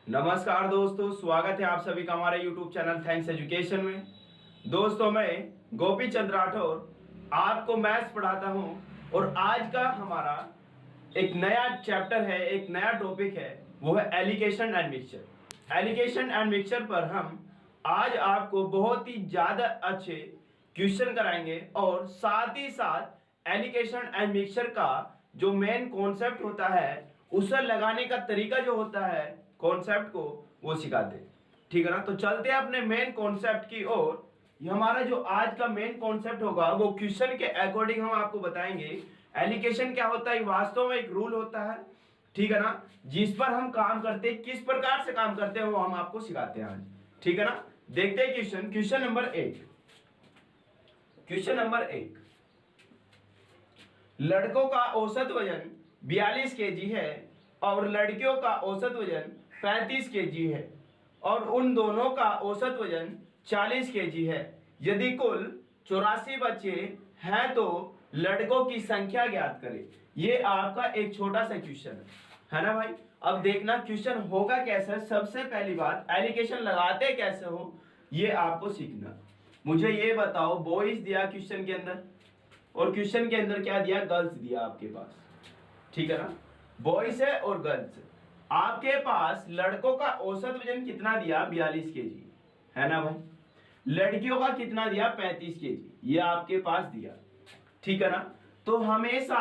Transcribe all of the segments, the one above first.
नमस्कार दोस्तों, स्वागत है आप सभी का हमारे YouTube चैनल थैंक्स एजुकेशन में। दोस्तों, मैं गोपी चंद राठौर आपको मैथ्स पढ़ाता हूं और आज का हमारा एक नया चैप्टर है, एक नया टॉपिक है, वो है alligation and mixture. Alligation and mixture पर हम आज आपको बहुत ही ज़्यादा अच्छे क्वेश्चन कराएंगे और साथ ही साथ एलिगेशन एंड मिक्सचर का जो मेन कॉन्सेप्ट होता है उसे लगाने का तरीका जो होता है कॉन्सेप्ट को वो सिखाते हैं। ठीक है ना, तो चलते हैं अपने मेन कॉन्सेप्ट की ओर। हमारा जो आज का मेन कॉन्सेप्ट होगा वो क्वेश्चन के अकॉर्डिंग हम आपको बताएंगे। एलिगेशन क्या होता है, वास्तव में एक रूल होता है, ठीक है ना, जिस पर हम काम करते हैं, किस प्रकार से काम करते हैं वो हम आपको सिखाते हैं आज। ठीक है ना, देखते हैं क्वेश्चन नंबर 1। क्वेश्चन नंबर 1, लड़कों का औसत वजन 42 केजी है और लड़कियों का औसत वजन 35 केजी है और उन दोनों का औसत वजन 40 केजी है। यदि कुल 84 बच्चे हैं तो लड़कों की संख्या ज्ञात करें। ये आपका एक छोटा सा क्वेश्चन है ना भाई। अब देखना क्वेश्चन होगा कैसे। सबसे पहली बात, एलिगेशन लगाते कैसे हो ये आपको सीखना। मुझे ये बताओ, बॉयज दिया क्वेश्चन के अंदर और क्वेश्चन के अंदर क्या दिया, गर्ल्स दिया आपके पास। ठीक है ना, बॉयज है और गर्ल्स है। आपके पास लड़कों का औसत वजन कितना दिया, 42 केजी है ना भाई। लड़कियों का कितना दिया, 35 केजी, ये आपके पास दिया। ठीक है ना, तो हमेशा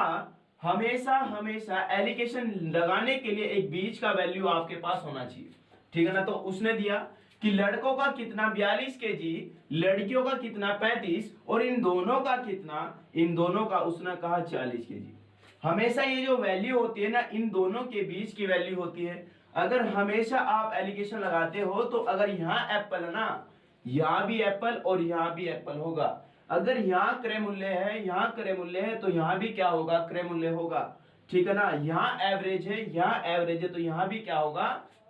हमेशा हमेशा एलिगेशन लगाने के लिए एक बीच का वैल्यू आपके पास होना चाहिए। ठीक है ना, तो उसने दिया कि लड़कों का कितना 42 केजी, लड़कियों का कितना 35 और इन दोनों का कितना, इन दोनों का उसने कहा 40 केजी। हमेशा ये जो वैल्यू होती है ना, इन दोनों के बीच की वैल्यू होती है। अगर हमेशा आप एलिगेशन लगाते हो तो अगर यहाँ एप्पल है ना, यहाँ भी एप्पल और यहाँ भी एप्पल होगा। अगर यहाँ क्रय मूल्य है, यहाँ क्रय मूल्य है, तो यहाँ भी क्या होगा, क्रय मूल्य होगा। ठीक है ना, यहाँ एवरेज है, यहाँ एवरेज है, तो यहाँ भी क्या होगा,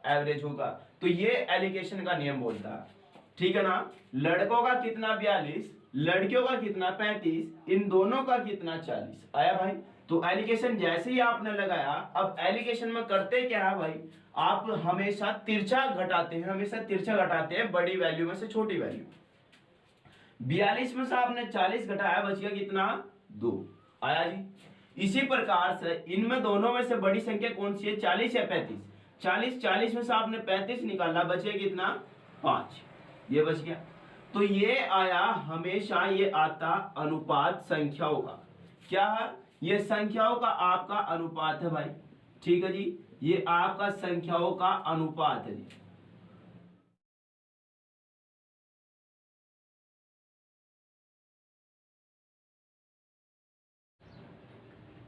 एवरेज होगा। तो ये एलिगेशन का नियम बोलता है। ठीक है ना, लड़कों का कितना 42, लड़कियों का कितना 35, इन दोनों का कितना 40 आया भाई। तो एलिगेशन जैसे ही आपने लगाया, अब एलिगेशन में करते क्या है भाई, आप हमेशा तिरछा घटाते हैं, हमेशा तिरछा घटाते हैं बड़ी वैल्यू में से छोटी वैल्यू। 42 में से आपने 40 घटाया, बच गया कितना, 2 आया जी। इसी प्रकार से इनमें दोनों में से बड़ी संख्या कौन सी है, 40 या 35। 40 में से आपने 35 निकाला, बचे कितना, 5, ये बच गया। तो ये आया, हमेशा ये आता अनुपात संख्याओं का। क्या है, ये संख्याओं का आपका अनुपात है भाई। ठीक है जी, ये आपका संख्याओं का अनुपात है जी।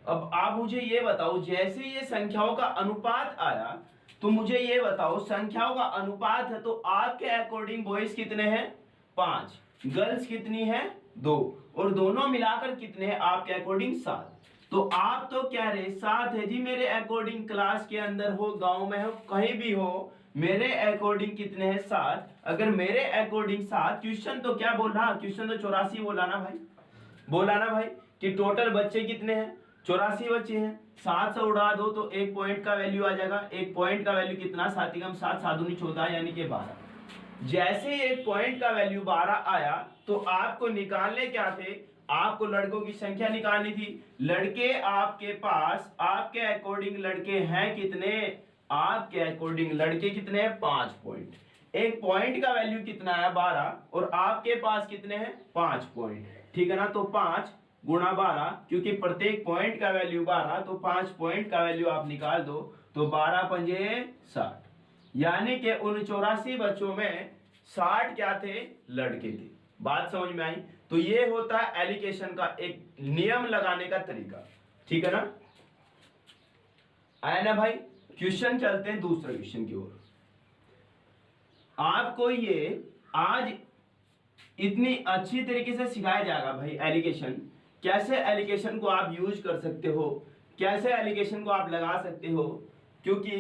अब आप मुझे ये बताओ, जैसे ये संख्याओं का अनुपात आया तो मुझे ये बताओ, संख्याओं का अनुपात है तो आपके अकॉर्डिंग बॉयज कितने हैं, 5, गर्ल्स कितनी है, 2, और दोनों मिलाकर कितने हैं आपके अकॉर्डिंग, 7। तो आप तो कह रहे 7 है जी, मेरे अकॉर्डिंग क्लास के अंदर हो, गांव में हो, कहीं भी हो, मेरे अकॉर्डिंग कितने हैं, 7। अगर मेरे अकॉर्डिंग 7, क्वेश्चन तो क्या बोल रहा, क्वेश्चन तो 84 बोला ना भाई, बोला ना भाई कि टोटल बच्चे कितने हैं, 84 बच्चे हैं। 7 से उड़ा दो तो एक पॉइंट का वैल्यू आ जाएगा। एक पॉइंट का वैल्यू कितना, 7 कम 7 7 दूनी 14 यानी कि 12। जैसे एक पॉइंट का वैल्यू 12 आया तो आपको निकालने क्या थे, आपको लड़कों की संख्या निकालनी थी। लड़के आपके पास, आपके अकॉर्डिंग लड़के हैं कितने, आपके अकॉर्डिंग लड़के कितने हैं, 5 पॉइंट। एक पॉइंट का वैल्यू कितना है, 12, और आपके पास कितने हैं, 5 पॉइंट। ठीक है ना, तो 5 गुणा 12, क्योंकि प्रत्येक पॉइंट का वैल्यू 12, तो 5 पॉइंट का वैल्यू आप निकाल दो तो 12 पंजे 60, यानी कि उन 84 बच्चों में 60 क्या थे, लड़के थे। बात समझ में आई। तो ये होता है एलिगेशन का एक नियम लगाने का तरीका। ठीक है ना, आया ना भाई। क्वेश्चन चलते हैं दूसरे क्वेश्चन की ओर। आपको ये आज इतनी अच्छी तरीके से सिखाया जाएगा भाई, एलिगेशन कैसे, एलिगेशन को आप यूज कर सकते हो, कैसे एलिगेशन को आप लगा सकते हो। क्योंकि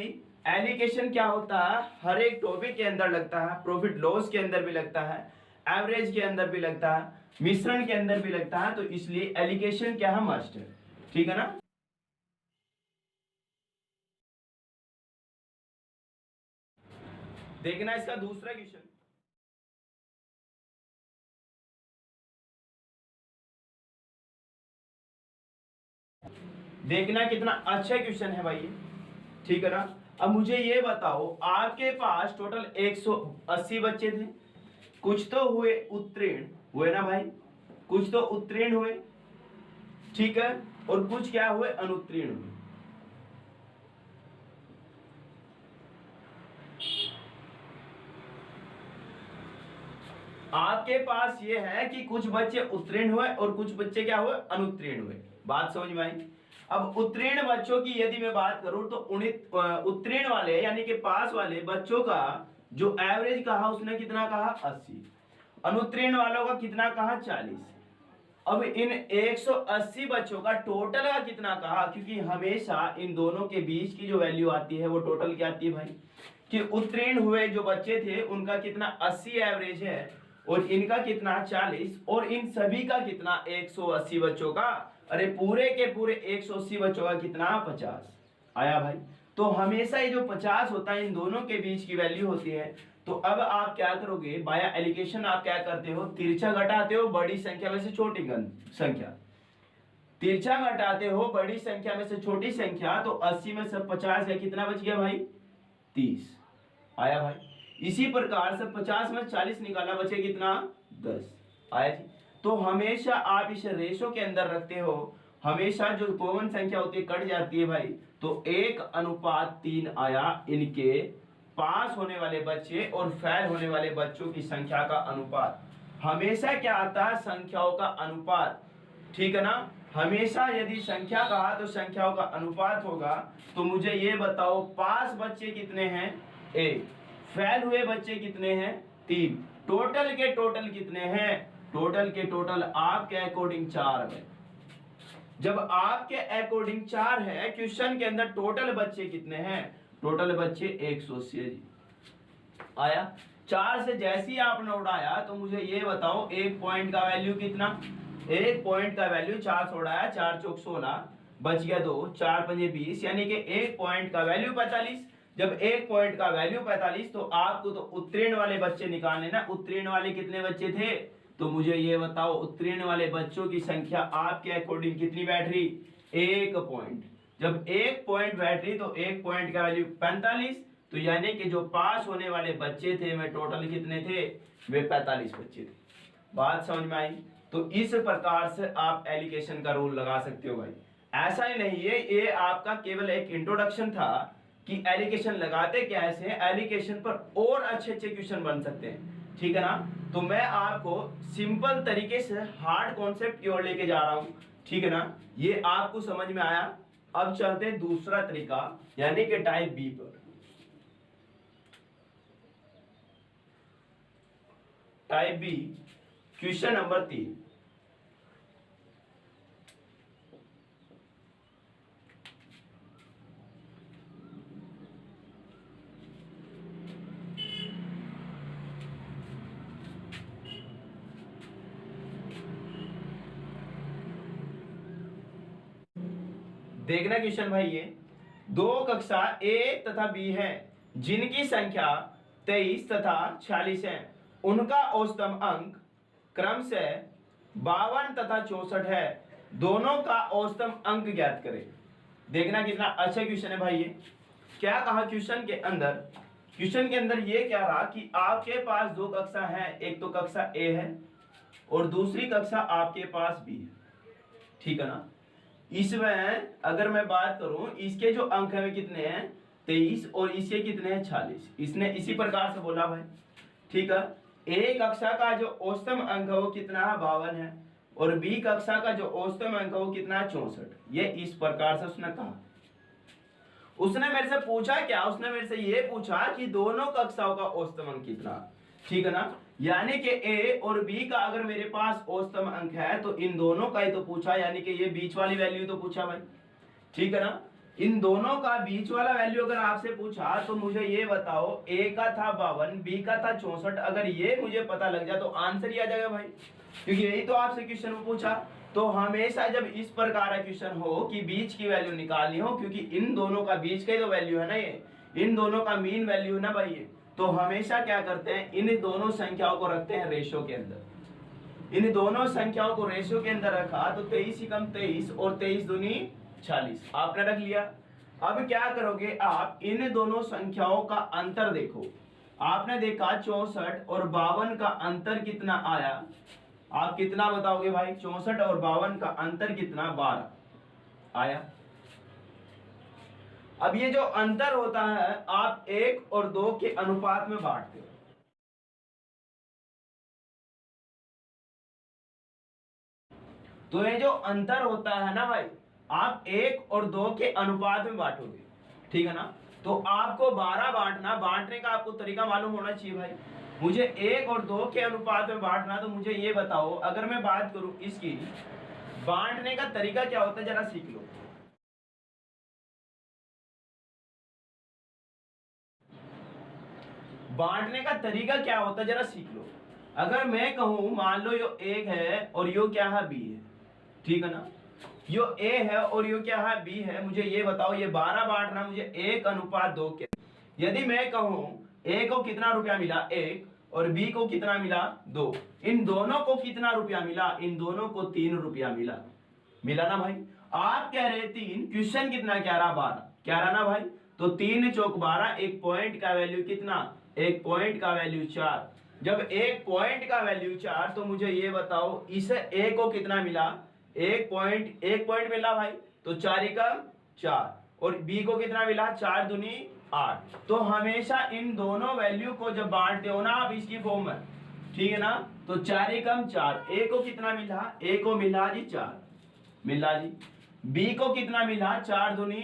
एलिगेशन क्या होता है, हर एक टॉपिक के अंदर लगता है, प्रॉफिट लॉस के अंदर भी लगता है, एवरेज के अंदर भी लगता है, मिश्रण के अंदर भी लगता है। तो इसलिए एलिगेशन क्या है, मस्ट है। ठीक है ना, देखना इसका दूसरा क्वेश्चन। देखना कितना अच्छा क्वेश्चन है भाई, ठीक है ना। अब मुझे ये बताओ, आपके पास टोटल 180 बच्चे थे, कुछ तो हुए उत्तीर्ण, हुए ना भाई, कुछ तो उत्तीर्ण हुए, ठीक है, और कुछ क्या हुए, अनुत्तीर्ण हुए। आपके पास ये है कि कुछ बच्चे उत्तीर्ण हुए और कुछ बच्चे क्या हुए, अनुत्तीर्ण हुए। बात समझ में आई। अब उत्तीर्ण बच्चों की यदि मैं बात करूं तो उत्तीर्ण वाले यानी कि पास वाले बच्चों का जो एवरेज कहा उसने कितना कहा, 80। अनुत्तीर्ण वालों का कितना कहा, 40। अब इन 180 बच्चों का टोटल का कितना कहा, क्योंकि हमेशा इन दोनों के बीच की जो वैल्यू आती है वो टोटल क्या आती है भाई, कि उत्तीर्ण हुए जो बच्चे थे उनका कितना 80 एवरेज है और इनका कितना 40, और इन सभी का कितना 180 बच्चों का, अरे पूरे के पूरे 180 बच्चों का कितना 50 आया भाई। तो हमेशा ये जो 50 होता है इन दोनों के बीच की वैल्यू होती है। तो अब आप क्या करोगे, बाया एलिगेशन आप क्या करते हो, तिरछा घटाते हो बड़ी संख्या में से छोटी संख्या, तिरछा घटाते हो बड़ी संख्या में से छोटी संख्या, तो 80 में से 50 है, कितना बच गया भाई, 30 आया भाई। इसी प्रकार से 50 में 40 निकाला, बचे कितना, 10 आया जी। तो हमेशा आप इस रेशो के अंदर रखते हो, हमेशा जो कॉमन संख्या होती है कट जाती है भाई, तो 1:3 आया इनके पास होने वाले बच्चे और फेल होने वाले बच्चों की संख्या का अनुपात। हमेशा क्या आता है, संख्याओं का अनुपात, ठीक है ना। हमेशा यदि संख्या कहा तो संख्याओं का अनुपात होगा। तो मुझे ये बताओ, पास बच्चे कितने हैं, 1, फेल हुए बच्चे कितने हैं, 3, टोटल के टोटल कितने हैं, टोटल के टोटल आपके अकॉर्डिंग 4 है। जब आपके अकॉर्डिंग 4 है, क्वेश्चन के अंदर टोटल बच्चे कितने हैं, टोटल बच्चे 180 है जी। आया 4 से जैसे ही आपने उड़ाया तो मुझे ये बताओ, एक पॉइंट का वैल्यू कितना, एक पॉइंट का वैल्यू 4 से उड़ाया, 4 चौक 16, बच गया 2, 4 पंजे 20, यानी कि एक पॉइंट का वैल्यू 45। जब एक पॉइंट का वैल्यू 45, तो आपको तो उत्तीर्ण वाले बच्चे निकालने ना, उत्तीर्ण वाले कितने बच्चे थे, तो मुझे ये बताओ उत्तीर्ण वाले बच्चों की संख्या आपके अकॉर्डिंग कितनी बैठ रही, 1 पॉइंट। जब 1 पॉइंट बैठ रही तो 1 पॉइंट का वैल्यू 45, तो यानी कि जो पास होने वाले बच्चे थे वे टोटल कितने थे, वे 45 बच्चे थे। बात समझ में आई। तो इस प्रकार से आप एलिगेशन का रूल लगा सकते हो भाई। ऐसा ही नहीं है, ये आपका केवल एक इंट्रोडक्शन था कि एलिगेशन लगाते कैसे हैं, एलिगेशन पर और अच्छे अच्छे क्वेश्चन बन सकते हैं, ठीक है ना। तो मैं आपको सिंपल तरीके से हार्ड कॉन्सेप्ट की ओर लेके जा रहा हूं, ठीक है ना। ये आपको समझ में आया। अब चलते हैं दूसरा तरीका, यानी कि टाइप बी पर। Type B, question number 3। देखना क्वेश्चन भाई, ये दो कक्षा ए तथा बी है जिनकी संख्या 23 तथा 46 है, उनका औसतम अंक क्रमशः 52 तथा 64 है, दोनों का औसतम अंक ज्ञात करें। देखना कितना अच्छा क्वेश्चन है भाई। ये क्या कहा क्वेश्चन के अंदर, क्वेश्चन के अंदर ये क्या रहा कि आपके पास दो कक्षा है, एक तो कक्षा ए है और दूसरी कक्षा आपके पास बी है, ठीक है ना। इसमें अगर मैं बात करूं, इसके जो अंक है वे कितने हैं, 23, और इसके कितने हैं, 46। इसने इसी प्रकार से बोला भाई, ठीक है। ए कक्षा का जो औसतम अंक है वो कितना है, 52 है, और बी कक्षा का जो औसतम अंक है वो कितना है, 64। ये इस प्रकार से उसने कहा। उसने मेरे से पूछा क्या, उसने मेरे से ये पूछा कि दोनों कक्षाओं का औसतम अंक कितना, ठीक है ना। यानी कि ए और बी का अगर मेरे पास औसतम अंक है तो इन दोनों का ही तो पूछा, यानी कि ये बीच वाली वैल्यू तो पूछा भाई, ठीक है ना। इन दोनों का बीच वाला वैल्यू अगर आपसे पूछा तो मुझे ये बताओ, ए का था 52, बी का था 64, अगर ये मुझे पता लग जाए तो आंसर ही आ जाएगा भाई, क्योंकि यही तो आपसे क्वेश्चन में पूछा। तो हमेशा जब इस प्रकार का क्वेश्चन हो कि बीच की वैल्यू निकालनी हो, क्योंकि इन दोनों का बीच का ही तो वैल्यू है ना, ये इन दोनों का मीन वैल्यू है ना भाई, ये तो हमेशा क्या करते हैं, इन दोनों संख्याओं को रखते हैं रेशो के अंदर। इन दोनों संख्याओं को रेशो के अंदर रखा तो 23 ही कम 23 और 23 दूनी 40 आपने रख लिया। अब क्या करोगे आप, इन दोनों संख्याओं का अंतर देखो। आपने देखा 64 और 52 का अंतर कितना आया, आप कितना बताओगे भाई? 64 और 52 का अंतर कितना? 12 आया। अब ये जो अंतर होता है आप 1 और 2 के अनुपात में बांटते हो। तो ये जो अंतर होता है ना भाई, आप 1 और 2 के अनुपात में बांटोगे, ठीक है ना। तो आपको 12 बांटना, बांटने का आपको तरीका मालूम होना चाहिए भाई। मुझे 1 और 2 के अनुपात में बांटना, तो मुझे ये बताओ, अगर मैं बात करूं इसकी, बांटने का तरीका क्या होता है जरा सीख लो। बांटने का तरीका क्या होता है जरा सीख लो। अगर मैं कहूं मान लो यो 1 है और यो क्या है? B है, ठीक है ना। यो A है और यो क्या है? B है। मुझे ये बताओ, ये 12 बांटना मुझे 1:2 के। यदि मैं कहूं A को कितना रुपया मिला? 1, और B को कितना मिला? 2। इन दोनों को कितना रुपया मिला? इन दोनों को 3 रुपया मिला। मिला ना भाई? आप कह रहे 3, क्वेश्चन कितना कह रहा? 12 कह रहा ना भाई। तो 3 चौक 12, एक पॉइंट का वैल्यू कितना? एक पॉइंट का वैल्यू 4। जब एक पॉइंट का वैल्यू 4, तो मुझे ये बताओ इस A को कितना मिला? एक पॉइंट मिला भाई, तो 4 एकम 4। और B को कितना मिला? 4 दूनी 8। तो हमेशा इन दोनों वैल्यू को जब बांटते हो ना आप इसकी फॉर्म में, ठीक है ना, तो 4 एकम 4। A को कितना मिला? A को मिला जी 4 मिला जी। B को कितना मिला? 4 दूनी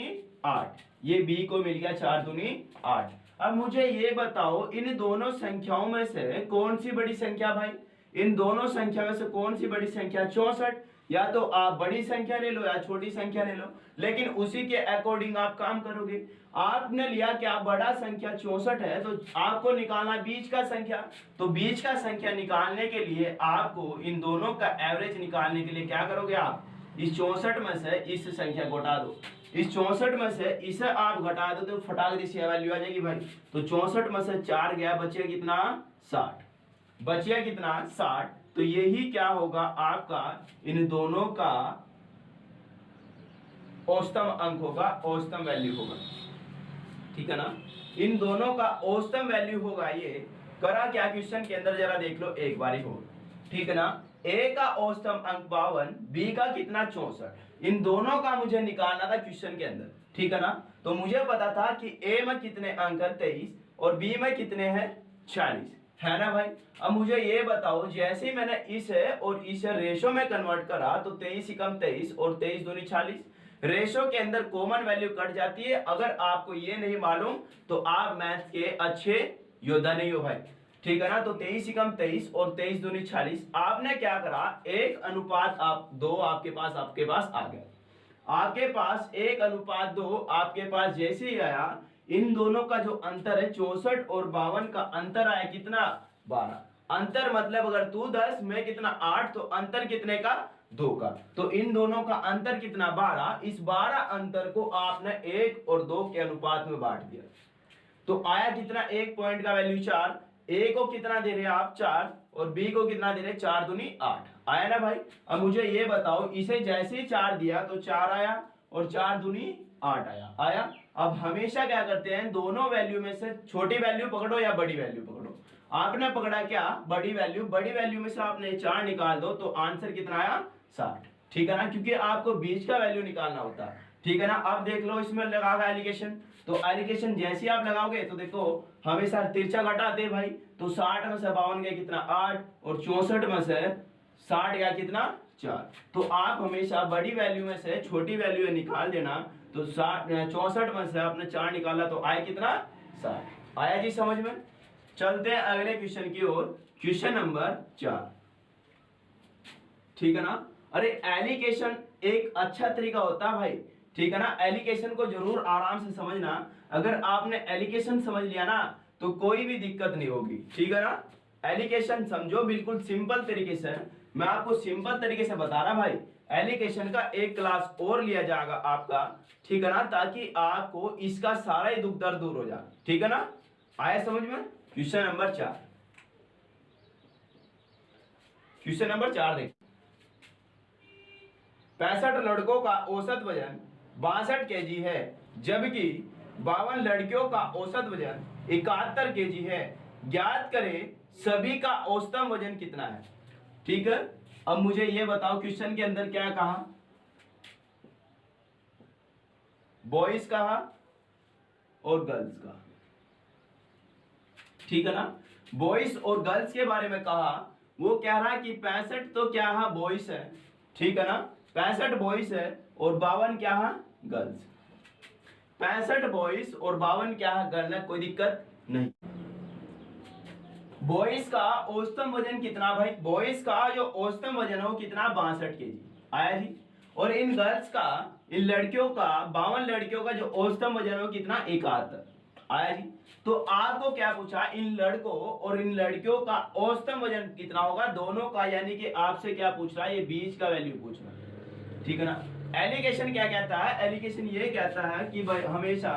8। ये B को मिल गया 4 दूनी 8। अब मुझे ये बताओ, इन दोनों संख्याओं में से कौन सी बड़ी संख्या भाई? इन दोनों संख्या में से कौन सी बड़ी संख्या? 64। या तो आप बड़ी संख्या ले लो या छोटी संख्या ले लो, लेकिन उसी के अकॉर्डिंग आप काम करोगे। आपने लिया क्या? बड़ा संख्या 64 है, तो आपको निकालना बीच का संख्या। तो बीच का संख्या निकालने के लिए आपको इन दोनों का एवरेज निकालने के लिए क्या करोगे? आप इस 64 में से इस संख्या को घटा दो। इस 64 में से इसे आप घटा दो तो फटाक से वैल्यू आ जाएगी भाई। तो 64 में से 4 गया, बचे कितना? 60। बचे कितना? 60। तो यही क्या होगा आपका, इन दोनों का औसतम अंक होगा, औसतम वैल्यू होगा, ठीक है ना। इन दोनों का औसतम वैल्यू होगा। ये करा क्या क्वेश्चन के अंदर, जरा देख लो एक बारी हो, ठीक है ना। A का औसतम अंक 52, B का कितना? 64। इन दोनों का मुझे निकालना था क्वेश्चन के अंदर, ठीक है ना। तो मुझे पता था कि A में कितने अंक है? 23, और B में कितने हैं? 40, है ना भाई। अब मुझे ये बताओ, जैसे ही मैंने इस और इस रेशो में कन्वर्ट करा, तो 23 कम 23 और 23 दूनी 40। रेशो के अंदर कॉमन वैल्यू कट जाती है। अगर आपको ये नहीं मालूम तो आप मैथ के अच्छे योद्धा नहीं हो भाई, ठीक है ना। तो 23 कम 23 और 23 दूनी 40। आपने क्या करा? 1:2 आपके पास आ गया। आपके पास 1:2 आपके पास जैसे ही आया, इन दोनों का जो अंतर है 64 और 52 का अंतर आया कितना? 12। अंतर मतलब अगर तू 10 मैं कितना 8, तो अंतर कितने का? 2 का। तो इन दोनों का अंतर कितना? 12। इस 12 अंतर को आपने 1 और 2 के अनुपात में बांट दिया, तो आया कितना? 1 पॉइंट का वैल्यू 4। A को कितना दे रहे हैं आप? 4, और B को कितना दे रहे हैं? 4 दूनी 8। आया ना भाई। अब मुझे ये बताओ, इसे जैसे ही 4 दिया तो 4 आया, और 4 दूनी 8 आया। अब हमेशा क्या करते हैं, दोनों वैल्यू में से छोटी वैल्यू पकड़ो या बड़ी वैल्यू पकड़ो। आपने पकड़ा क्या? बड़ी वैल्यू। बड़ी वैल्यू में से आपने 4 निकाल दो, तो आंसर कितना आया? 60, ठीक है ना, क्योंकि आपको बीच का वैल्यू निकालना होता है, ठीक है ना। अब देख लो इसमें लगा एलिगेशन। तो एलिगेशन जैसे आप लगाओगे तो देखो हमेशा तिरछा घटाते हैं भाई। तो 60 में से 52 गया कितना? 8, और 64 में से 60 गया कितना? 4। तो आप हमेशा बड़ी वैल्यू में से छोटी वैल्यू निकाल देना। तो 64 में से आपने 4 निकाला तो आया कितना? 60। आया जी समझ में। चलते हैं अगले क्वेश्चन की ओर, क्वेश्चन नंबर 4, ठीक है ना। अरे एलिगेशन एक अच्छा तरीका होता है भाई, ठीक है ना। एलिगेशन को जरूर आराम से समझना। अगर आपने एलिगेशन समझ लिया ना तो कोई भी दिक्कत नहीं होगी, ठीक है ना। एलिगेशन समझो बिल्कुल सिंपल तरीके से। मैं आपको सिंपल तरीके से बता रहा भाई। एलिगेशन का एक क्लास और लिया जाएगा आपका, ठीक है ना, ताकि आपको इसका सारा ही दुख दर्द दूर हो जाए, ठीक है ना। आया समझ में। क्वेश्चन नंबर 4, क्वेश्चन नंबर 4 देखिए, 65 लड़कों का औसत वजन 62 केजी है, जबकि 52 लड़कियों का औसत वजन 71 केजी है। ज्ञात करें सभी का औसतम वजन कितना है। ठीक है, अब मुझे ये बताओ क्वेश्चन के अंदर क्या कहा, बॉयज कहा और गर्ल्स का। ठीक है ना, बॉयज और गर्ल्स के बारे में कहा, वो कह रहा है कि 65 तो क्या है बॉयज है, ठीक है ना, 65 बॉयज है और 52 क्या है गर्ल्स। 65 बॉयज और 52 क्या है गर्ल है, कोई दिक्कत नहीं। बॉयज का औसतम वजन कितना भाई, बॉयज का जो औसतम वजन है वो कितना, 62 केजी आया जी। और इन गर्ल्स का, इन लड़कियों का, 52 लड़कियों का जो औसतम वजन है वो कितना, 71 आया जी। तो आपको क्या पूछा, इन लड़कों और इन लड़कियों का औसतम वजन कितना होगा दोनों का, यानी कि आपसे क्या पूछ रहा है, ये बीच का वैल्यू पूछ रहा है। ठीक है ना, एलिगेशन क्या कहता है, एलिगेशन ये कहता है कि भाई हमेशा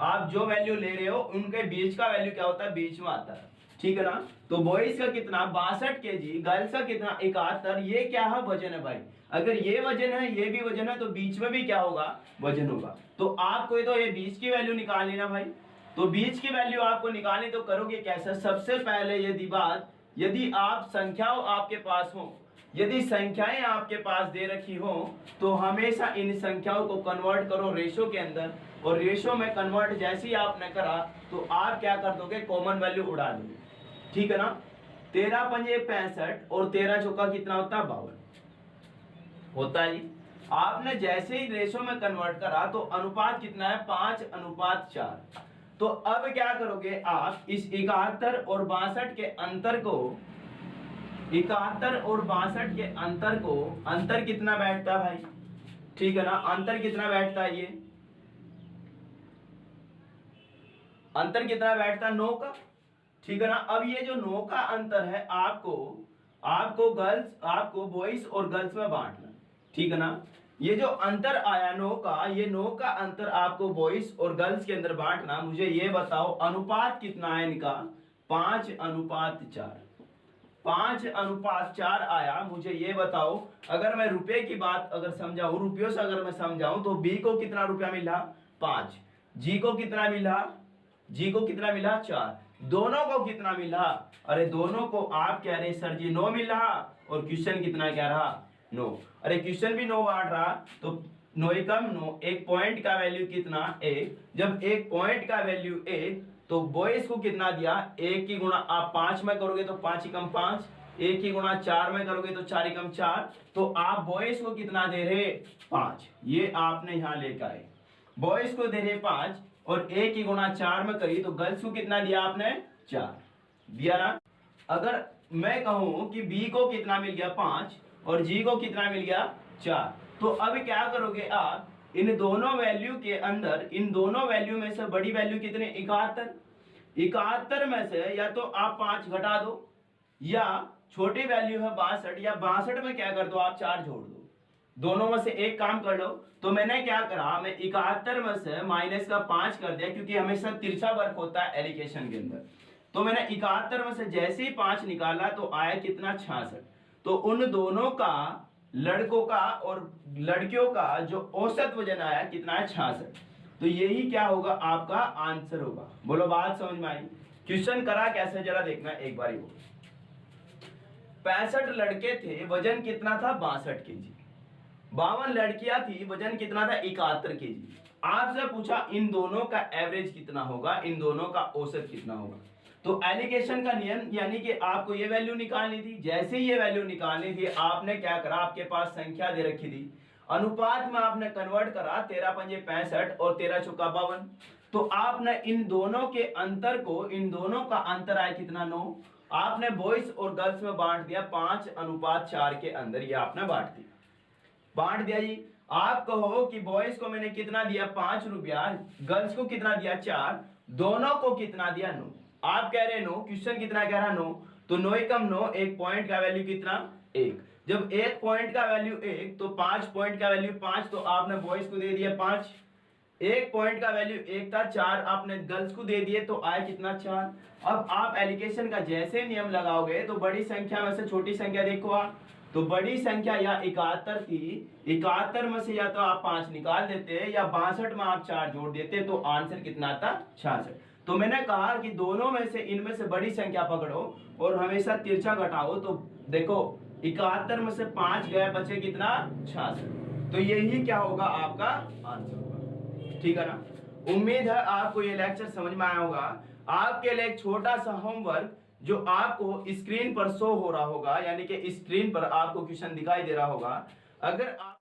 आप जो वैल्यू ले रहे हो उनके बीच का वैल्यू क्या होता है, बीच में आता है। ठीक है ना, तो बॉयज का कितना 62 केजी, गर्ल्स का कितना 71, ये क्या है वजन है भाई। अगर ये वजन है ये भी वजन है तो बीच में भी क्या होगा, वजन होगा। तो आपको तो ये बीच की वैल्यू निकालनी ना भाई, तो बीच की वैल्यू आपको निकालनी, तो करोगे कैसे, सबसे पहले यदि आप संख्याओं आपके पास हो, यदि संख्याएं आपके पास दे रखी हो तो हमेशा इन संख्याओं को कन्वर्ट करो रेशो के अंदर, और रेशो में कन्वर्ट जैसे ही आपने करा तो आप क्या कर दोगे, कॉमन वैल्यू उड़ा दोगे। ठीक है ना, 13 पंजे 65 और 13 चौका कितना होता है, 52 होता है जी। आपने जैसे ही रेशो में कन्वर्ट करा तो अनुपात कितना है, 5:4। तो अब क्या करोगे आप, इस 71 और 62 के अंतर को, 71 और 62 के अंतर को, अंतर कितना बैठता है भाई, ठीक है ना, अंतर कितना बैठता है, ये अंतर कितना बैठता है, 9 का। ठीक है ना, अब ये जो 9 का अंतर है आपको बॉयज और गर्ल्स में बांटना। ठीक है ना, ये जो अंतर आया 9 का, ये 9 का अंतर आपको बॉयज और गर्ल्स के अंदर बांटना। मुझे ये बताओ अनुपात कितना है इनका, 5:4। 5:4 आया। मुझे ये बताओ, अगर मैं रुपए की बात अगर समझाऊं, रुपयों से अगर मैं समझाऊं तो बी को कितना रुपया मिला, 5। जी को कितना मिला, 4। दोनों को कितना मिला, अरे दोनों को आप कह रहे सर जी 9 मिला, और क्वेश्चन कितना कह रहा, 9। अरे क्वेश्चन भी 9 बांट रहा, तो 9 एकम 9, एक पॉइंट का वैल्यू कितना, 1। जब एक पॉइंट का वैल्यू 1, तो बॉयज को कितना दिया, 1 की गुणा आप 5 में करोगे तो 5 एकम 5, 1 की गुणा 4 में करोगे तो 4 एकम 4। तो आप बॉयज को कितना दे रहे, 5। ये आपने यहां लेकर आए, बॉयज को दे रहे 5 और 1 की गुणा 4 में करी, तो गर्ल्स को कितना दिया आपने, 4 दिया ना। अगर मैं कहूं कि बी को कितना मिल गया, 5 और जी को कितना मिल गया, 4, तो अब क्या करोगे आप, इन दोनों वैल्यू के अंदर, इन दोनों वैल्यू में से बड़ी वैल्यू कितने, 71। 71 में से या तो आप 5 घटा दो, या छोटी वैल्यू है 62, या 62 में क्या कर दो आप 4 जोड़ दो, दोनों में से एक काम कर लो। तो मैंने क्या करा, मैं 71 में से माइनस का 5 कर दिया, क्योंकि हमेशा तिरछा वर्क होता है एलिगेशन के अंदर। तो मैंने 71 में से जैसे ही 5 निकाला तो आया कितना, 66। तो उन दोनों का, लड़कों का और लड़कियों का जो औसत वजन आया कितना है, 66। तो यही क्या होगा, आपका आंसर होगा। बोलो बात समझ में आई। क्वेश्चन करा कैसे जरा देखना एक बार। 65 लड़के थे, वजन कितना था, 62 केजी। 52 लड़कियां थी, वजन कितना था, 71 केजी। आपसे पूछा इन दोनों का एवरेज कितना होगा, इन दोनों का औसत कितना होगा। तो एलिगेशन का नियम, यानी कि आपको ये वैल्यू निकालनी थी। जैसे ही ये वैल्यू निकालनी थी, आपने क्या करा, आपके पास संख्या दे रखी थी, अनुपात में आपने कन्वर्ट करा, 13 पंजे 65 और 13 चौका 52। तो आपने इन दोनों के अंतर को, इन दोनों का अंतर आया कितना, 9। आपने बॉयज और गर्ल्स में बांट दिया 5:4 के अंदर, ये आपने बांट दिया जी। आप कहो कि बॉयज को मैंने कितना दिया, 5 रुपया, गर्ल्स को कितना दिया, 4, दोनों को कितना दिया, 9। आप कह रहे 9, क्वेश्चन कितना कह रहा, 9। तो 9 एकम 9, एक पॉइंट का वैल्यू कितना, 1। जब एक पॉइंट का वैल्यू 1, तो 5 पॉइंट का वैल्यू 5, तो आपने बॉयज को दे दिया 5, एक पॉइंट का वैल्यू 1 था, 4 आपने गर्ल्स को दे दिए तो आए कितना 4। अब आप एलिकेशन का जैसे नियम लगाओगे तो बड़ी संख्या में से छोटी संख्या देखो आप, तो बड़ी संख्या या 71 थी, 71 में से या तो आप 5 निकाल देते या 62 में आप 4 जोड़ देते तो आंसर कितना था 66। तो मैंने कहा कि दोनों में से इनमें से बड़ी संख्या पकड़ो और हमेशा तिरछा घटाओ। तो देखो 71 में से 5 गए, बचे कितना 66। तो यही क्या होगा आपका आंसर होगा। ठीक है ना। उम्मीद है आपको ये लेक्चर समझ में आया होगा। आपके लिए एक छोटा सा होमवर्क जो आपको स्क्रीन पर शो हो रहा होगा, यानी कि स्क्रीन पर आपको क्वेश्चन दिखाई दे रहा होगा। अगर आप